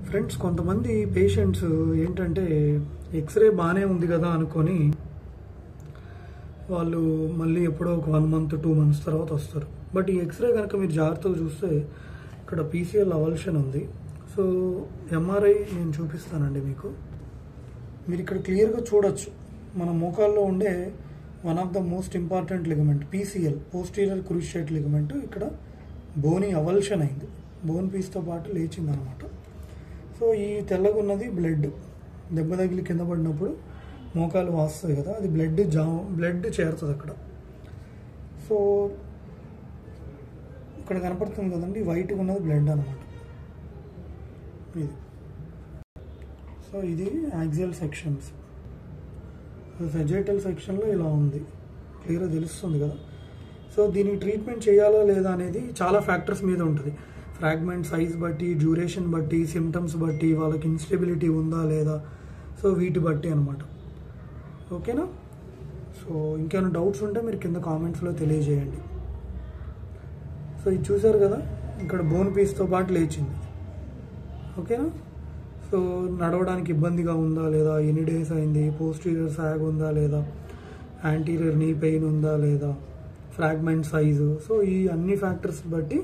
Friends, కొంతమంది patients ఏంటంటే x ray బాగానే ఉంది కదా అనుకొని వాళ్ళు మళ్ళీ ఎప్పుడో ఒక 1 month 2 months తర్వాత వస్తారు. బట్ ఈ ఎక్స్రే కనుక మీరు జాగ్రత్తగా చూస్తే ఇక్కడ పీసీఎల్ అవల్షన్ ఉంది. సో ఎంఆర్ఐ నేను చూపిస్తానండి మీకు. మీరు ఇక్కడ క్లియర్గా చూడొచ్చు, మన మోకాల్లో ఉండే one of the most important ligament PCL, posterior cruciate ligament, ఇక్కడ బోని అవల్షన్ అయింది, బోన్ పీస్తో పాటు లేచింది అనమాట. సో ఈ తెల్లగా ఉన్నది బ్లడ్, దెబ్బ తగిలి కింద పడినప్పుడు మోకాలు వాస్తుంది కదా, అది బ్లడ్ చేరుతుంది అక్కడ. సో ఇక్కడ కనపడుతుంది కదండి, వైట్గా ఉన్నది బ్లడ్ అనమాట ఇది. సో ఇది యాక్సియల్ సెక్షన్స్. సెజైటల్ సెక్షన్లో ఇలా ఉంది, క్లియర్గా తెలుస్తుంది కదా. సో దీనికి ట్రీట్మెంట్ చేయాలా లేదా అనేది చాలా ఫ్యాక్టర్స్ మీద ఉంటుంది. ఫ్రాగ్మెంట్ సైజ్ బట్టి, డ్యూరేషన్ బట్టి, సిమ్టమ్స్ బట్టి, వాళ్ళకి ఇన్స్టెబిలిటీ ఉందా లేదా, సో వీటి బట్టి అనమాట. ఓకేనా? సో ఇంకేమైనా డౌట్స్ ఉంటే మీరు కింద కామెంట్స్లో తెలియజేయండి. సో ఇది చూసారు కదా, ఇక్కడ బోన్ పీస్తో పాటు లేచింది. ఓకేనా? సో నడవడానికి ఇబ్బందిగా ఉందా లేదా, ఎన్ని డేస్ అయింది, పోస్టీరియర్ సాగ్ ఉందా లేదా, యాంటీరియర్ నీ పెయిన్ ఉందా లేదా, ఫ్రాగ్మెంట్ సైజు, సో ఈ అన్ని ఫ్యాక్టర్స్ బట్టి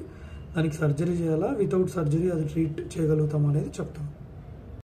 దానికి సర్జరీ చేయాలా, వితౌట్ సర్జరీ అది ట్రీట్ చేయగలుగుతాం అనేది చెప్తాం.